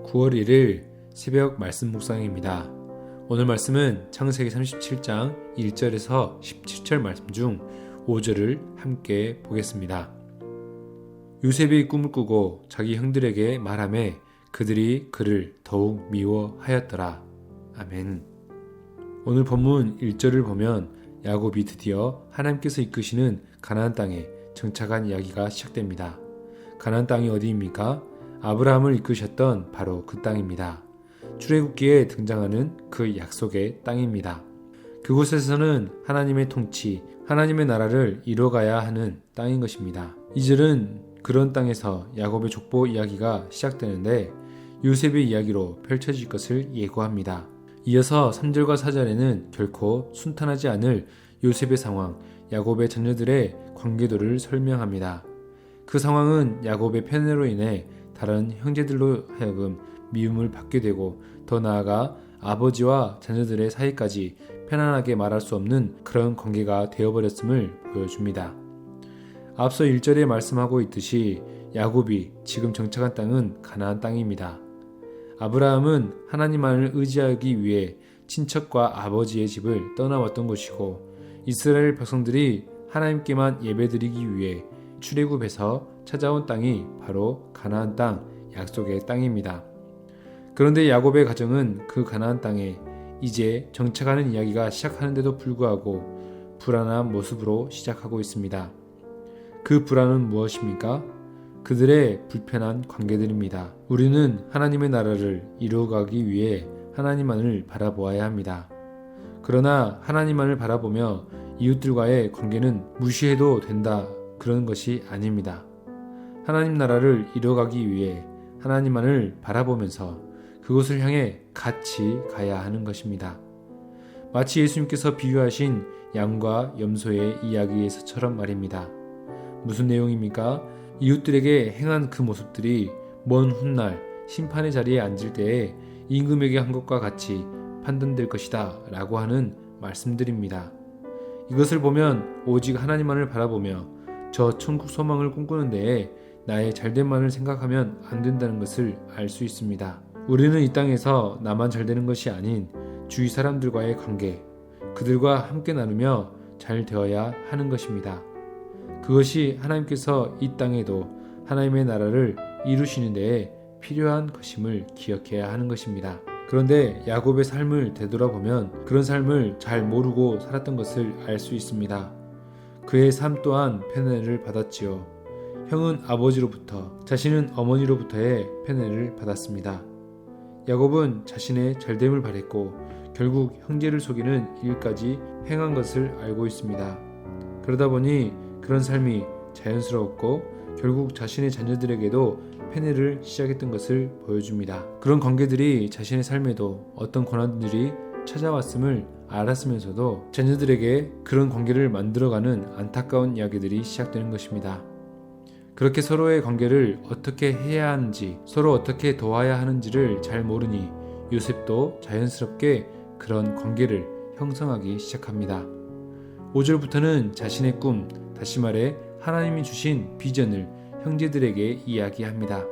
9월 1일 새벽 말씀 묵상입니다. 오늘 말씀은 창세기 37장 1절에서 17절 말씀 중 5절을 함께 보겠습니다. 요셉이 꿈을 꾸고 자기 형들에게 말하매 그들이 그를 더욱 미워하였더라. 아멘. 오늘 본문 1절을 보면 야곱이 드디어 하나님께서 이끄시는 가나안 땅에 정착한 이야기가 시작됩니다. 가나안 땅이 어디입니까? 아브라함을 이끄셨던 바로 그 땅입니다. 출애굽기에 등장하는 그 약속의 땅입니다. 그곳에서는 하나님의 통치, 하나님의 나라를 이뤄가야 하는 땅인 것입니다. 이절은 그런 땅에서 야곱의 족보 이야기가 시작되는데 요셉의 이야기로 펼쳐질 것을 예고합니다. 이어서 3절과 4절에는 결코 순탄하지 않을 요셉의 상황, 야곱의 자녀들의 관계도를 설명합니다. 그 상황은 야곱의 편애로 인해 다른 형제들로 하여금 미움을 받게 되고 더 나아가 아버지와 자녀들의 사이까지 편안하게 말할 수 없는 그런 관계가 되어버렸음을 보여줍니다. 앞서 1절에 말씀하고 있듯이 야곱이 지금 정착한 땅은 가나안 땅입니다. 아브라함은 하나님만을 의지하기 위해 친척과 아버지의 집을 떠나왔던 것이고 이스라엘 백성들이 하나님께만 예배드리기 위해 출애굽에서 찾아온 땅이 바로 가나안 땅, 약속의 땅입니다. 그런데 야곱의 가정은 그 가나안 땅에 이제 정착하는 이야기가 시작하는데도 불구하고 불안한 모습으로 시작하고 있습니다. 그 불안은 무엇입니까? 그들의 불편한 관계들입니다. 우리는 하나님의 나라를 이루어가기 위해 하나님만을 바라보아야 합니다. 그러나 하나님만을 바라보며 이웃들과의 관계는 무시해도 된다, 그런 것이 아닙니다. 하나님 나라를 이뤄가기 위해 하나님만을 바라보면서 그곳을 향해 같이 가야 하는 것입니다. 마치 예수님께서 비유하신 양과 염소의 이야기에서처럼 말입니다. 무슨 내용입니까? 이웃들에게 행한 그 모습들이 먼 훗날 심판의 자리에 앉을 때에 임금에게 한 것과 같이 판단될 것이다 라고 하는 말씀들입니다. 이것을 보면 오직 하나님만을 바라보며 저 천국 소망을 꿈꾸는 데에 나의 잘됨만을 생각하면 안 된다는 것을 알 수 있습니다. 우리는 이 땅에서 나만 잘되는 것이 아닌 주위 사람들과의 관계, 그들과 함께 나누며 잘 되어야 하는 것입니다. 그것이 하나님께서 이 땅에도 하나님의 나라를 이루시는 데에 필요한 것임을 기억해야 하는 것입니다. 그런데 야곱의 삶을 되돌아보면 그런 삶을 잘 모르고 살았던 것을 알 수 있습니다. 그의 삶 또한 편애를 받았지요. 형은 아버지로부터, 자신은 어머니로부터의 편애를 받았습니다. 야곱은 자신의 잘됨을 바랬고 결국 형제를 속이는 일까지 행한 것을 알고 있습니다. 그러다 보니 그런 삶이 자연스러웠고 결국 자신의 자녀들에게도 편애를 시작했던 것을 보여줍니다. 그런 관계들이 자신의 삶에도 어떤 고난들이 찾아왔음을 알았으면서도 자녀들에게 그런 관계를 만들어가는 안타까운 이야기들이 시작되는 것입니다. 그렇게 서로의 관계를 어떻게 해야 하는지, 서로 어떻게 도와야 하는지를 잘 모르니 요셉도 자연스럽게 그런 관계를 형성하기 시작합니다. 5절부터는 자신의 꿈, 다시 말해 하나님이 주신 비전을 형제들에게 이야기합니다.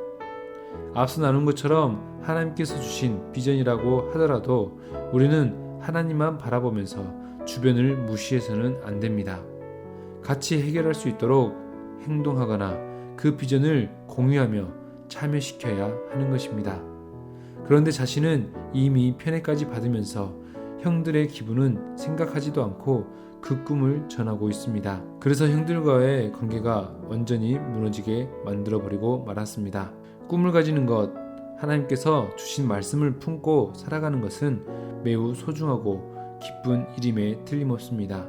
앞서 나눈 것처럼 하나님께서 주신 비전이라고 하더라도 우리는 하나님만 바라보면서 주변을 무시해서는 안 됩니다. 같이 해결할 수 있도록 행동하거나 그 비전을 공유하며 참여시켜야 하는 것입니다. 그런데 자신은 이미 편애까지 받으면서 형들의 기분은 생각하지도 않고 그 꿈을 전하고 있습니다. 그래서 형들과의 관계가 완전히 무너지게 만들어버리고 말았습니다. 꿈을 가지는 것, 하나님께서 주신 말씀을 품고 살아가는 것은 매우 소중하고 기쁜 일임에 틀림없습니다.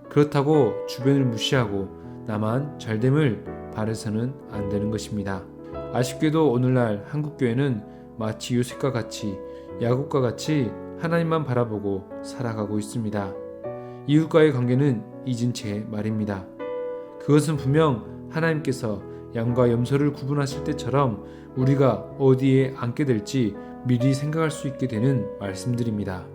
그렇다고 주변을 무시하고 나만 잘됨을 바라서는 안 되는 것입니다. 아쉽게도 오늘날 한국교회는 마치 요셉과 같이, 야곱과 같이 하나님만 바라보고 살아가고 있습니다. 이웃과의 관계는 잊은 채 말입니다. 그것은 분명 하나님께서 양과 염소를 구분하실 때처럼 우리가 어디에 앉게 될지 미리 생각할 수 있게 되는 말씀들입니다.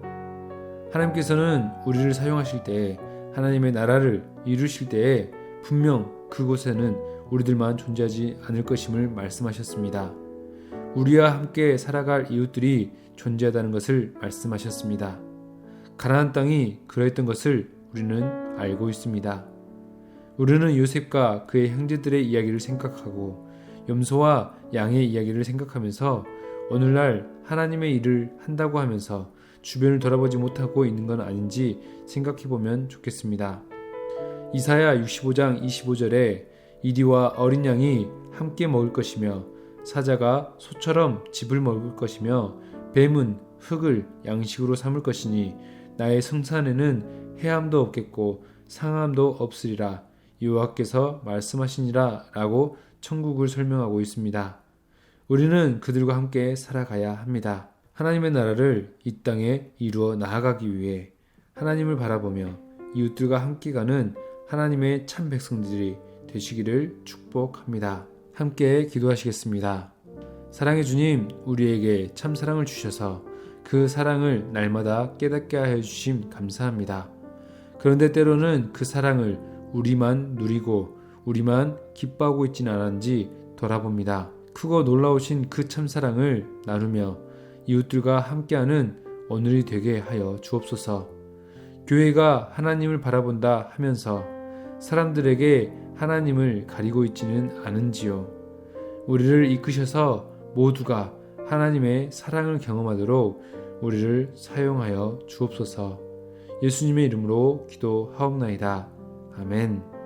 하나님께서는 우리를 사용하실 때, 하나님의 나라를 이루실 때에 분명 그곳에는 우리들만 존재하지 않을 것임을 말씀하셨습니다. 우리와 함께 살아갈 이웃들이 존재하다는 것을 말씀하셨습니다. 가나안 땅이 그러했던 것을 우리는 알고 있습니다. 우리는 요셉과 그의 형제들의 이야기를 생각하고 염소와 양의 이야기를 생각하면서 오늘날 하나님의 일을 한다고 하면서 주변을 돌아보지 못하고 있는 건 아닌지 생각해보면 좋겠습니다. 이사야 65장 25절에 이리와 어린 양이 함께 먹을 것이며 사자가 소처럼 짚을 먹을 것이며 뱀은 흙을 양식으로 삼을 것이니 나의 성산에는 해함도 없겠고 상함도 없으리라 여호와께서 말씀하시니라 라고 천국을 설명하고 있습니다. 우리는 그들과 함께 살아가야 합니다. 하나님의 나라를 이 땅에 이루어 나아가기 위해 하나님을 바라보며 이웃들과 함께 가는 하나님의 참 백성들이 되시기를 축복합니다. 함께 기도하시겠습니다. 사랑의 주님, 우리에게 참 사랑을 주셔서 그 사랑을 날마다 깨닫게 하여 주심 감사합니다. 그런데 때로는 그 사랑을 우리만 누리고 우리만 기뻐하고 있지는 않은지 돌아봅니다. 크고 놀라우신 그 참사랑을 나누며 이웃들과 함께하는 오늘이 되게 하여 주옵소서. 교회가 하나님을 바라본다 하면서 사람들에게 하나님을 가리고 있지는 않은지요. 우리를 이끄셔서 모두가 하나님의 사랑을 경험하도록 우리를 사용하여 주옵소서. 예수님의 이름으로 기도하옵나이다. 아멘.